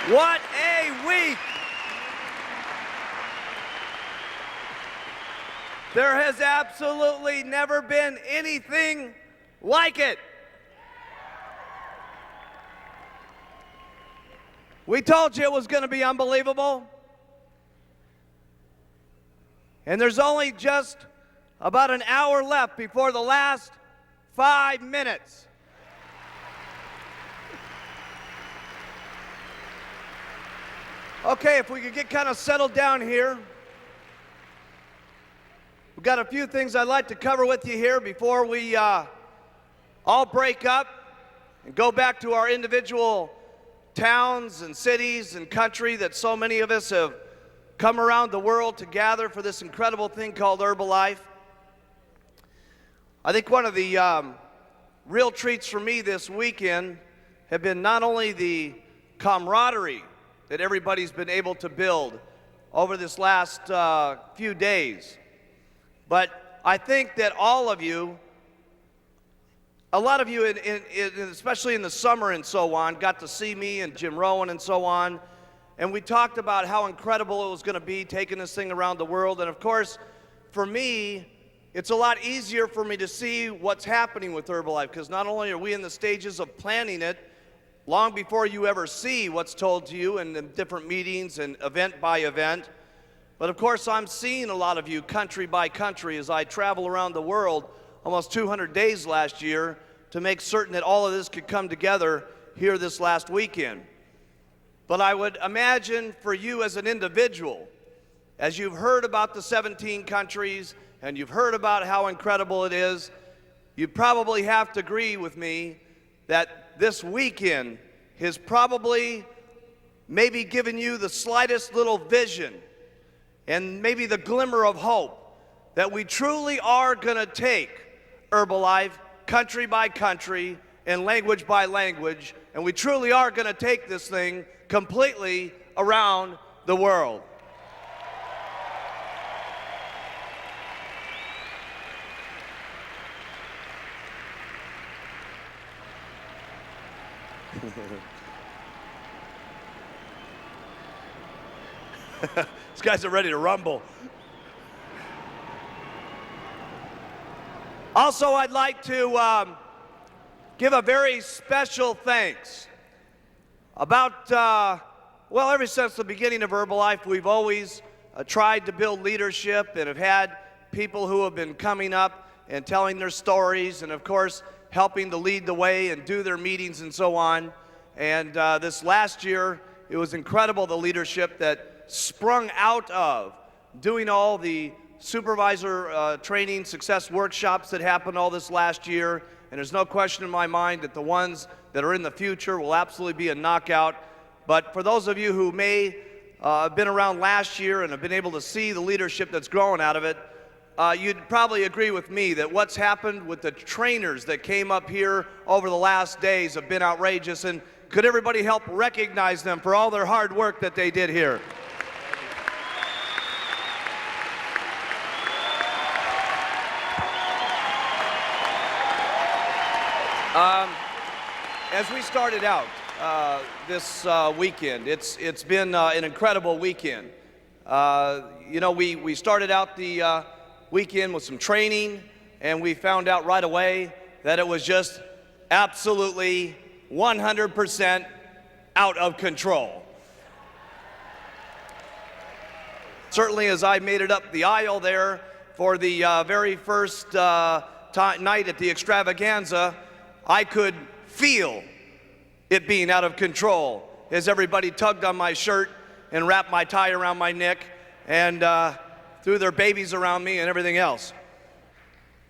What a week! There has absolutely never been anything like it. We told you it was going to be unbelievable. And there's only just about an hour left before the last 5 minutes. Okay, if we could get kind of settled down here. We've got a few things I'd like to cover with you here before we all break up and go back to our individual towns and cities and country that so many of us have come around the world to gather for this incredible thing called Herbalife. I think one of the real treats for me this weekend have been not only the camaraderie that everybody's been able to build over this last few days, but I think that all of you, a lot of you, especially in the summer and so on, got to see me and Jim Rowan and so on, and we talked about how incredible it was going to be taking this thing around the world. And of course, for me, it's a lot easier for me to see what's happening with Herbalife, because not only are we in the stages of planning it, long before you ever see what's told to you in the different meetings and event by event, but of course I'm seeing a lot of you country by country as I travel around the world, almost 200 days last year, to make certain that all of this could come together here this last weekend. But I would imagine for you as an individual, as you've heard about the 17 countries and you've heard about how incredible it is, you probably have to agree with me that this weekend has probably maybe given you the slightest little vision and maybe the glimmer of hope that we truly are going to take Herbalife country by country and language by language, and we truly are going to take this thing completely around the world. These guys are ready to rumble. Also, I'd like to give a very special thanks. About, well, ever since the beginning of Herbalife, we've always tried to build leadership and have had people who have been coming up and telling their stories and, of course, helping to lead the way and do their meetings and so on. And this last year, it was incredible, the leadership that sprung out of doing all the supervisor training success workshops that happened all this last year. And there's no question in my mind that the ones that are in the future will absolutely be a knockout. But for those of you who may have been around last year and have been able to see the leadership that's growing out of it, you'd probably agree with me that what's happened with the trainers that came up here over the last days have been outrageous. And could everybody help recognize them for all their hard work that they did here? As we started out this weekend, it's been an incredible weekend. You know, we started out the weekend with some training, and we found out right away that it was just absolutely 100% out of control. Certainly, as I made it up the aisle there for the very first night at the extravaganza, I could feel it being out of control as everybody tugged on my shirt and wrapped my tie around my neck and threw their babies around me and everything else.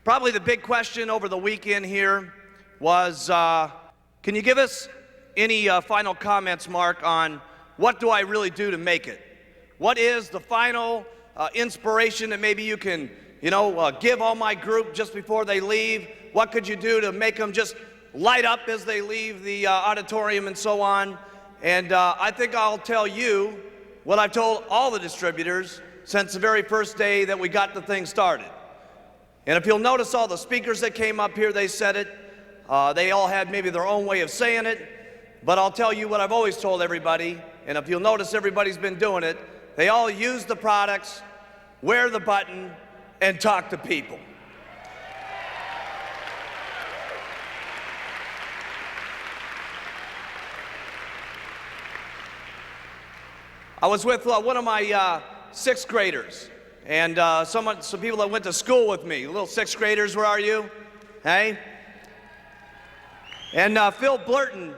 Probably the big question over the weekend here was, can you give us any final comments, Mark, on what do I really do to make it? What is the final inspiration that maybe you can, give all my group just before they leave? What could you do to make them just light up as they leave the auditorium and so on? And I think I'll tell you what I've told all the distributors since the very first day that we got the thing started. And if you'll notice all the speakers that came up here, they said it. They all had maybe their own way of saying it. But I'll tell you what I've always told everybody, and if you'll notice, everybody's been doing it. They all use the products, wear the button, and talk to people. I was with one of my sixth graders, and some people that went to school with me. Little sixth graders, where are you? Hey? And Phil Blurton,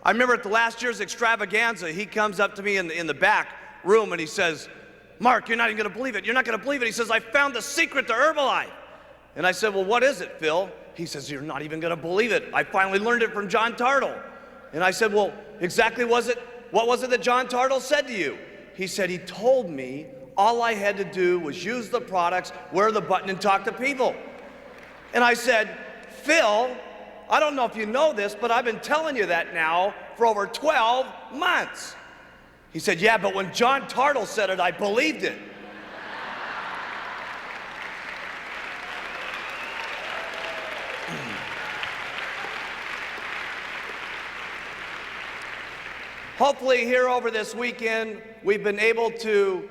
I remember at the last year's extravaganza, he comes up to me in the back room and he says, "Mark, you're not even gonna believe it. You're not gonna believe it." He says, "I found the secret to Herbalife." And I said, "Well, what is it, Phil?" He says, "You're not even gonna believe it. I finally learned it from John Tartle." And I said, "Well, exactly what was it that John Tartle said to you?" He said, "He told me all I had to do was use the products, wear the button, and talk to people." And I said, "Phil, I don't know if you know this, but I've been telling you that now for over 12 months. He said, "Yeah, but when John Tartle said it, I believed it." Hopefully here over this weekend, we've been able to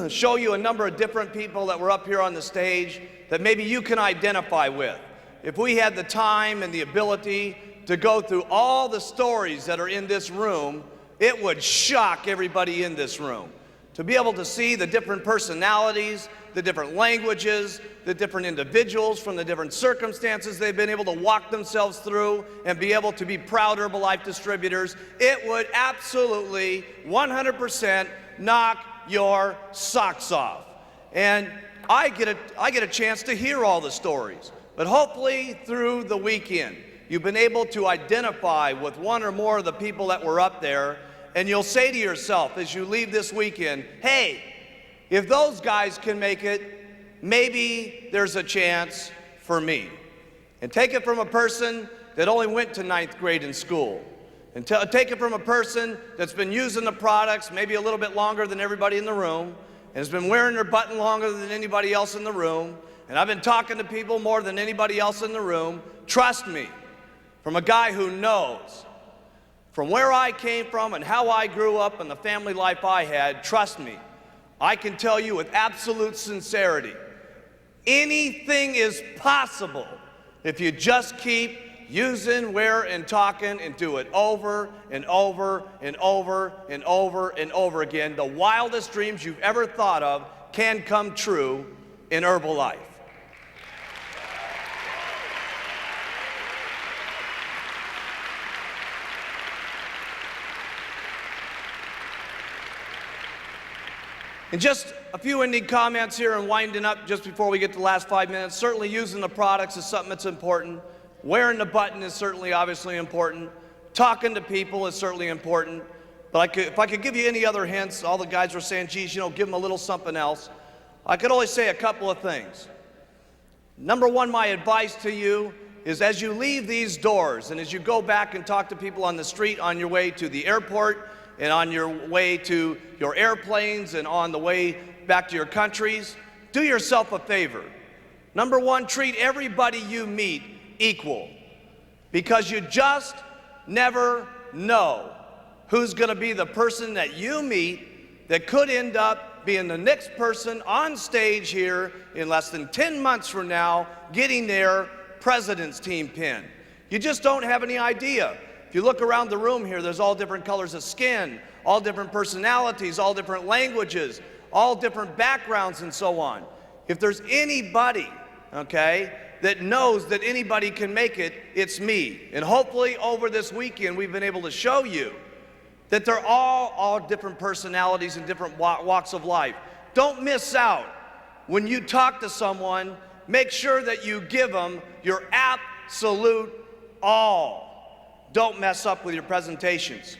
show you a number of different people that were up here on the stage that maybe you can identify with. If we had the time and the ability to go through all the stories that are in this room, it would shock everybody in this room. To be able to see the different personalities, the different languages, the different individuals from the different circumstances they've been able to walk themselves through and be able to be proud Herbalife distributors, it would absolutely 100% knock your socks off. And I get a chance to hear all the stories. But hopefully through the weekend, you've been able to identify with one or more of the people that were up there, and you'll say to yourself as you leave this weekend, "Hey, if those guys can make it, maybe there's a chance for me." And take it from a person that only went to 9th grade in school. And take it from a person that's been using the products maybe a little bit longer than everybody in the room, and has been wearing their button longer than anybody else in the room, and I've been talking to people more than anybody else in the room. Trust me, from a guy who knows, from where I came from and how I grew up and the family life I had, trust me, I can tell you with absolute sincerity, anything is possible if you just keep using, wear, and talking, and do it over and over and over and over and over again. The wildest dreams you've ever thought of can come true in Herbalife. And just a few ending comments here and winding up just before we get to the last 5 minutes. Certainly using the products is something that's important. Wearing the button is certainly obviously important. Talking to people is certainly important. But if I could give you any other hints, all the guys were saying, geez, you know, give them a little something else. I could only say a couple of things. Number one, my advice to you is as you leave these doors and as you go back and talk to people on the street on your way to the airport and on your way to your airplanes and on the way back to your countries, do yourself a favor. Number one, treat everybody you meet equal, because you just never know who's going to be the person that you meet that could end up being the next person on stage here in less than 10 months from now getting their president's team pin. You just don't have any idea. If you look around the room here, there's all different colors of skin, all different personalities, all different languages, all different backgrounds and so on. If there's anybody, okay, that knows that anybody can make it, it's me. And hopefully over this weekend we've been able to show you that they're all different personalities and different walks of life. Don't miss out. When you talk to someone, make sure that you give them your absolute all. Don't mess up with your presentations.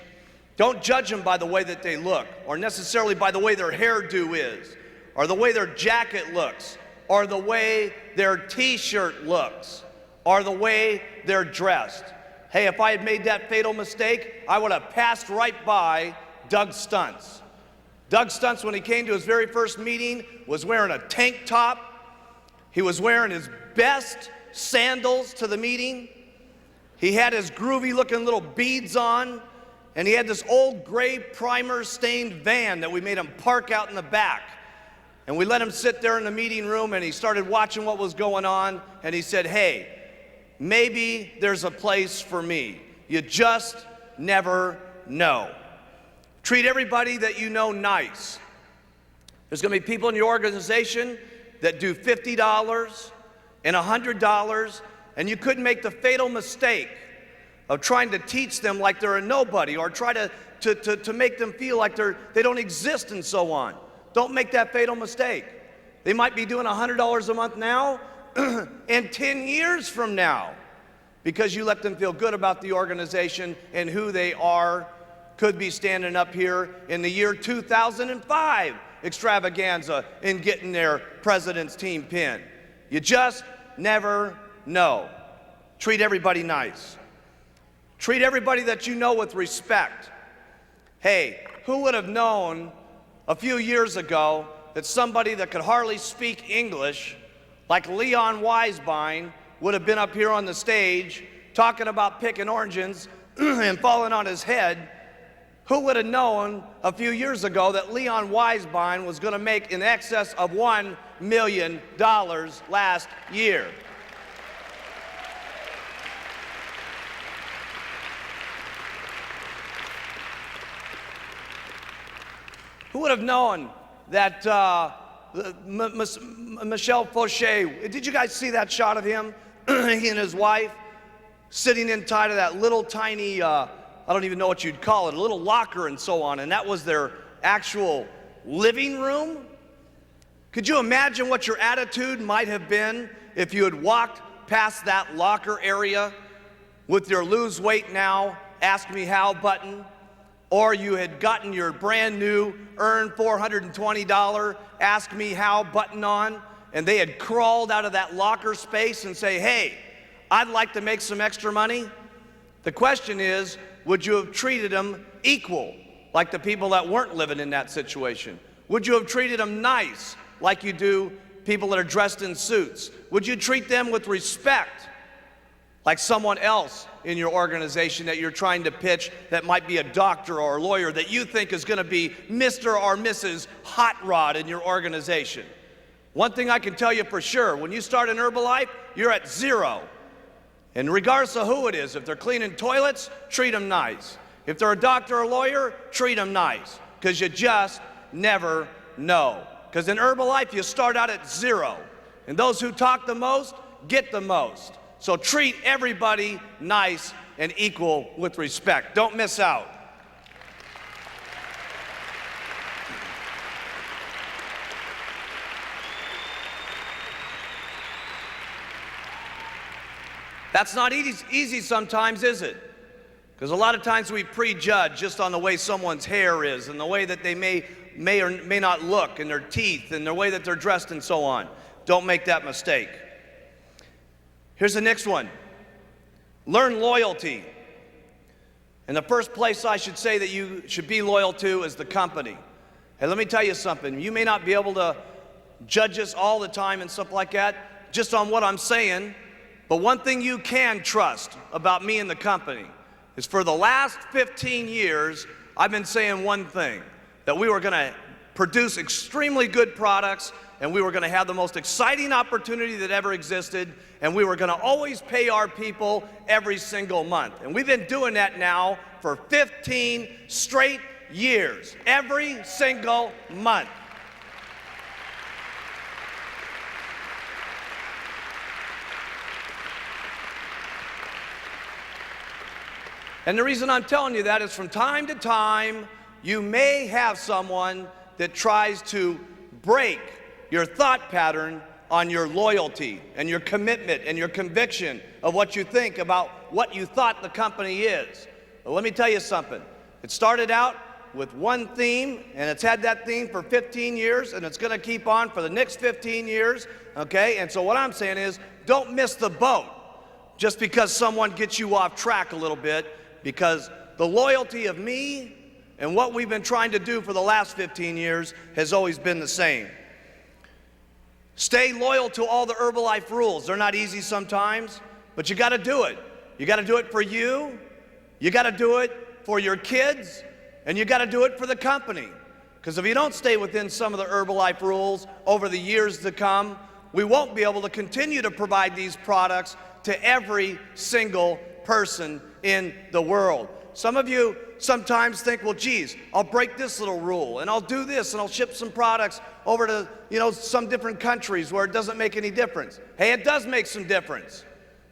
Don't judge them by the way that they look, or necessarily by the way their hairdo is, or the way their jacket looks, or the way their t-shirt looks, or the way they're dressed. Hey, if I had made that fatal mistake, I would have passed right by Doug Stuntz. Doug Stuntz, when he came to his very first meeting, was wearing a tank top. He was wearing his best sandals to the meeting. He had his groovy looking little beads on, and he had this old gray primer-stained van that we made him park out in the back. And we let him sit there in the meeting room, and he started watching what was going on, and he said, hey, maybe there's a place for me. You just never know. Treat everybody that you know nice. There's going to be people in your organization that do $50 and $100, and you couldn't make the fatal mistake of trying to teach them like they're a nobody, or try to make them feel like they don't exist and so on. Don't make that fatal mistake. They might be doing $100 a month now and 10 years from now, because you let them feel good about the organization and who they are. Could be standing up here in the year 2005 extravaganza and getting their president's team pin. You just never know. Treat everybody nice. Treat everybody that you know with respect. Hey, who would have known a few years ago that somebody that could hardly speak English, like Leon Weisbein, would have been up here on the stage talking about picking oranges and falling on his head? Who would have known a few years ago that Leon Weisbein was going to make in excess of $1 million last year? Who would have known that Michel Fauché, did you guys see that shot of him, he and his wife, sitting inside of that little tiny, I don't even know what you'd call it, a little locker and so on, and that was their actual living room? Could you imagine what your attitude might have been if you had walked past that locker area with your lose weight now, ask me how button, or you had gotten your brand new earn $420 ask me how button on, and they had crawled out of that locker space and say, hey, I'd like to make some extra money? The question is, would you have treated them equal, like the people that weren't living in that situation? Would you have treated them nice, like you do people that are dressed in suits? Would you treat them with respect, like someone else in your organization that you're trying to pitch that might be a doctor or a lawyer that you think is going to be Mr. or Mrs. Hot Rod in your organization? One thing I can tell you for sure, when you start in Herbalife, you're at zero. And regardless of who it is, if they're cleaning toilets, treat them nice. If they're a doctor or a lawyer, treat them nice, because you just never know. Because in Herbalife, you start out at zero, and those who talk the most get the most. So treat everybody nice and equal with respect. Don't miss out. That's not easy sometimes, is it? Because a lot of times we prejudge just on the way someone's hair is and the way that they may or may not look, and their teeth and the way that they're dressed and so on. Don't make that mistake. Here's the next one. Learn loyalty. And the first place I should say that you should be loyal to is the company. Hey, let me tell you something. You may not be able to judge us all the time and stuff like that just on what I'm saying, but one thing you can trust about me and the company is for the last 15 years, I've been saying one thing, that we were going to produce extremely good products, and we were going to have the most exciting opportunity that ever existed, and we were going to always pay our people every single month. And we've been doing that now for 15 straight years, every single month. And the reason I'm telling you that is from time to time, you may have someone that tries to break your thought pattern on your loyalty and your commitment and your conviction of what you think about what you thought the company is. Well, let me tell you something. It started out with one theme, and it's had that theme for 15 years, and it's going to keep on for the next 15 years, okay? And so what I'm saying is, don't miss the boat just because someone gets you off track a little bit, because the loyalty of me and what we've been trying to do for the last 15 years has always been the same. Stay loyal to all the Herbalife rules. They're not easy sometimes, but you got to do it. You got to do it for you. You got to do it for your kids, and you got to do it for the company. Because if you don't stay within some of the Herbalife rules over the years to come, we won't be able to continue to provide these products to every single person in the world. Some of you sometimes think, well, geez, I'll break this little rule, and I'll do this, and I'll ship some products over to, some different countries where it doesn't make any difference. Hey, it does make some difference.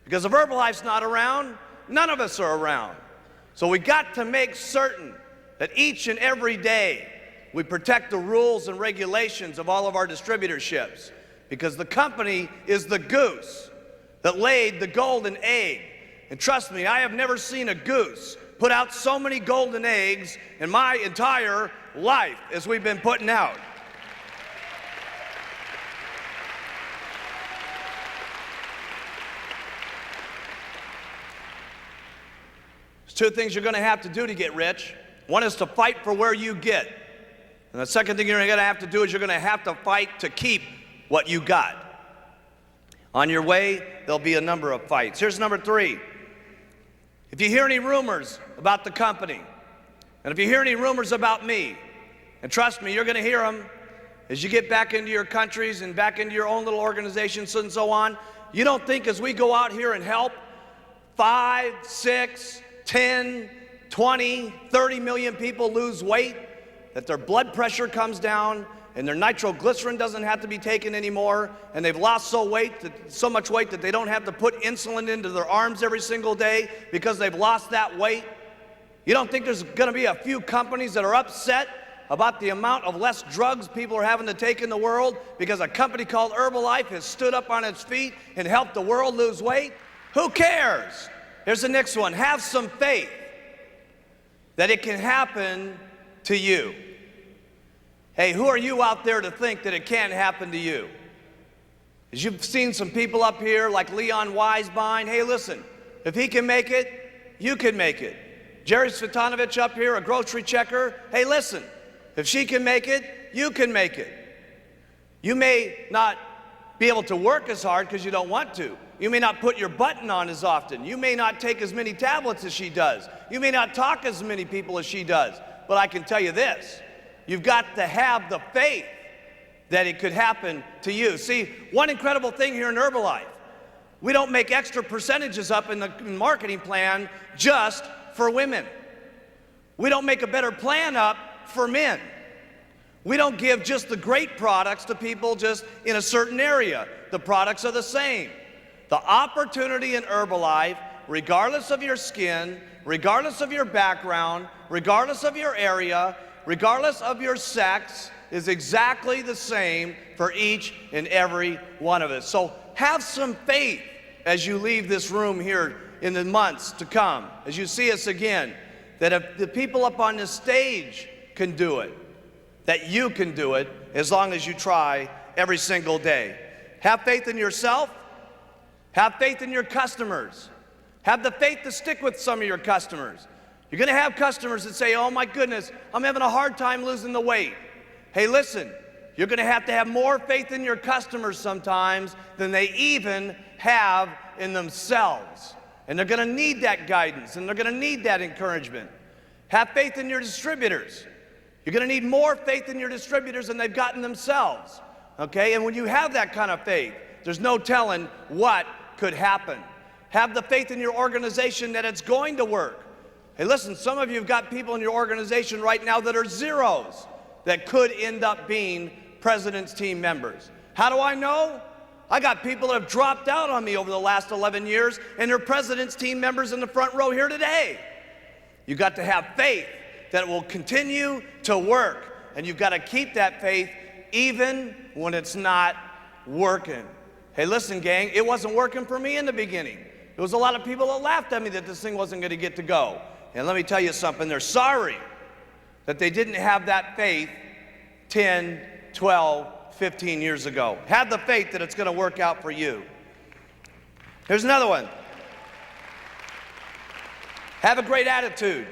Because if Herbalife's not around, none of us are around. So we got to make certain that each and every day we protect the rules and regulations of all of our distributorships, because the company is the goose that laid the golden egg. And trust me, I have never seen a goose put out so many golden eggs in my entire life as we've been putting out. There's two things you're going to have to do to get rich. One is to fight for where you get. And the second thing you're going to have to do is you're going to have to fight to keep what you got. On your way, there'll be a number of fights. Here's number 3. If you hear any rumors about the company, and if you hear any rumors about me, and trust me, you're going to hear them as you get back into your countries and back into your own little organizations and so on. You don't think as we go out here and help 5, 6, 10, 20, 30 million people lose weight, that their blood pressure comes down and their nitroglycerin doesn't have to be taken anymore, and they've lost so much weight that they don't have to put insulin into their arms every single day because they've lost that weight? You don't think there's going to be a few companies that are upset about the amount of less drugs people are having to take in the world because a company called Herbalife has stood up on its feet and helped the world lose weight? Who cares? Here's the next one. Have some faith that it can happen to you. Hey, who are you out there to think that it can't happen to you? As you've seen some people up here like Leon Weisbein, hey, listen, if he can make it, you can make it. Jerry Svetanovich up here, a grocery checker, hey, listen, if she can make it, you can make it. You may not be able to work as hard because you don't want to. You may not put your button on as often. You may not take as many tablets as she does. You may not talk as many people as she does. But I can tell you this, you've got to have the faith that it could happen to you. See, one incredible thing here in Herbalife, we don't make extra percentages up in the marketing plan just for women. We don't make a better plan up for men. We don't give just the great products to people just in a certain area. The products are the same. The opportunity in Herbalife, regardless of your skin, regardless of your background, regardless of your area, regardless of your sex, is exactly the same for each and every one of us. So have some faith as you leave this room here in the months to come, as you see us again, that if the people up on this stage can do it, that you can do it as long as you try every single day. Have faith in yourself. Have faith in your customers. Have the faith to stick with some of your customers. You're going to have customers that say, oh my goodness, I'm having a hard time losing the weight. Hey, listen, you're going to have more faith in your customers sometimes than they even have in themselves. And they're going to need that guidance, and they're going to need that encouragement. Have faith in your distributors. You're going to need more faith in your distributors than they've gotten themselves. Okay? And when you have that kind of faith, there's no telling what could happen. Have the faith in your organization that it's going to work. Hey, listen, some of you have got people in your organization right now that are zeros that could end up being president's team members. How do I know? I got people that have dropped out on me over the last 11 years, and they're president's team members in the front row here today. You've got to have faith that it will continue to work, and you've got to keep that faith even when it's not working. Hey, listen, gang, it wasn't working for me in the beginning. There was a lot of people that laughed at me that this thing wasn't going to get to go. And let me tell you something, they're sorry that they didn't have that faith 10, 12, 15 years ago. Have the faith that it's going to work out for you. Here's another one. Have a great attitude.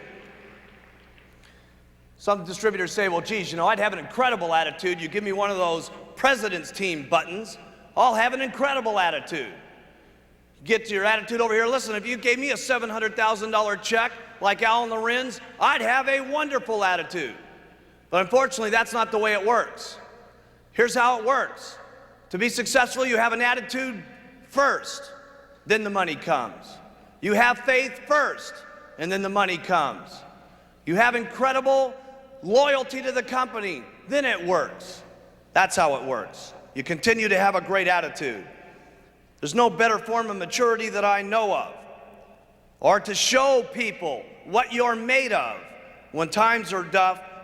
Some distributors say, well, geez, I'd have an incredible attitude. You give me one of those president's team buttons, I'll have an incredible attitude. get to your attitude over here. Listen, if you gave me a $700,000 check like Alan Lorenz, I'd have a wonderful attitude. But unfortunately, that's not the way it works. Here's how it works. To be successful, you have an attitude first, then the money comes. You have faith first, and then the money comes. You have incredible loyalty to the company, then it works. That's how it works. You continue to have a great attitude. There's no better form of maturity that I know of, or to show people what you're made of when times are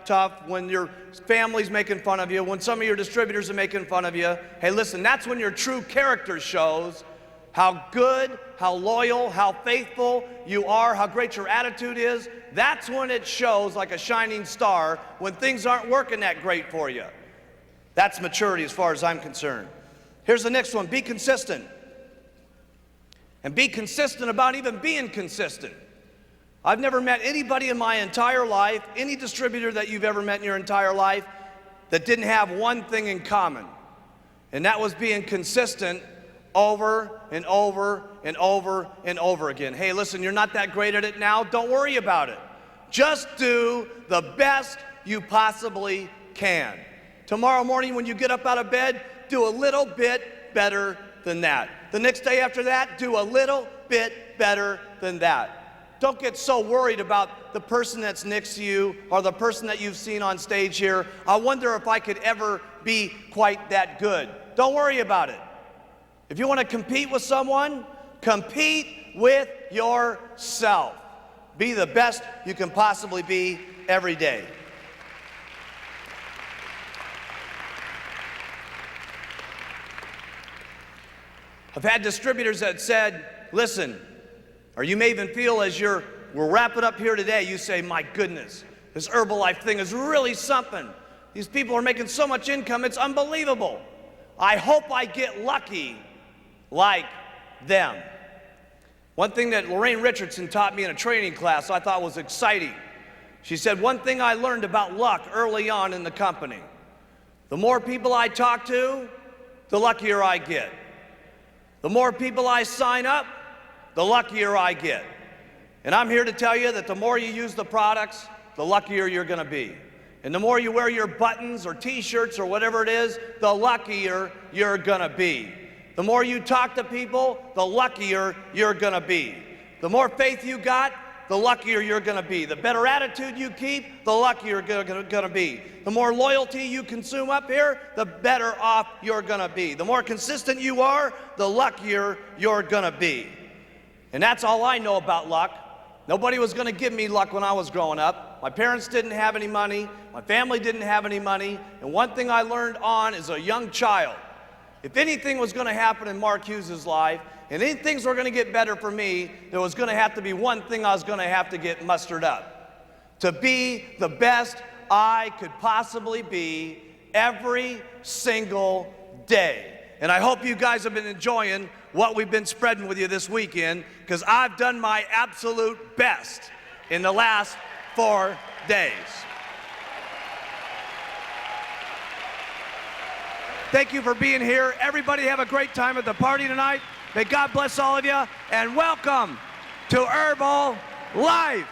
tough, when your family's making fun of you, when some of your distributors are making fun of you. Hey, listen, that's when your true character shows how good, how loyal, how faithful you are, how great your attitude is. That's when it shows like a shining star when things aren't working that great for you. That's maturity as far as I'm concerned. Here's the next one. Be consistent. And be consistent about even being consistent. I've never met anybody in my entire life, any distributor that you've ever met in your entire life, that didn't have one thing in common. And that was being consistent over and over and over and over again. Hey, listen, you're not that great at it now. Don't worry about it. Just do the best you possibly can. Tomorrow morning when you get up out of bed, do a little bit better than that. The next day after that, do a little bit better than that. Don't get so worried about the person that's next to you or the person that you've seen on stage here. I wonder if I could ever be quite that good. Don't worry about it. If you want to compete with someone, compete with yourself. Be the best you can possibly be every day. I've had distributors that said, listen, or you may even feel as we're wrapping up here today, you say, my goodness, this Herbalife thing is really something. These people are making so much income, it's unbelievable. I hope I get lucky like them. One thing that Lorraine Richardson taught me in a training class I thought was exciting. She said, one thing I learned about luck early on in the company, the more people I talk to, the luckier I get. The more people I sign up, the luckier I get. And I'm here to tell you that the more you use the products, the luckier you're going to be. And the more you wear your buttons or t-shirts or whatever it is, the luckier you're going to be. The more you talk to people, the luckier you're going to be. The more faith you got, the luckier you're going to be. The better attitude you keep, the luckier you're going to be. The more loyalty you consume up here, the better off you're going to be. The more consistent you are, the luckier you're going to be. And that's all I know about luck. Nobody was going to give me luck when I was growing up. My parents didn't have any money. My family didn't have any money. And one thing I learned on as a young child, if anything was going to happen in Mark Hughes' life, and any things were going to get better for me, there was going to have to be one thing I was going to have to get mustered up. To be the best I could possibly be every single day. And I hope you guys have been enjoying what we've been spreading with you this weekend, because I've done my absolute best in the last 4 days. Thank you for being here. Everybody have a great time at the party tonight. May God bless all of you, and welcome to Herbalife.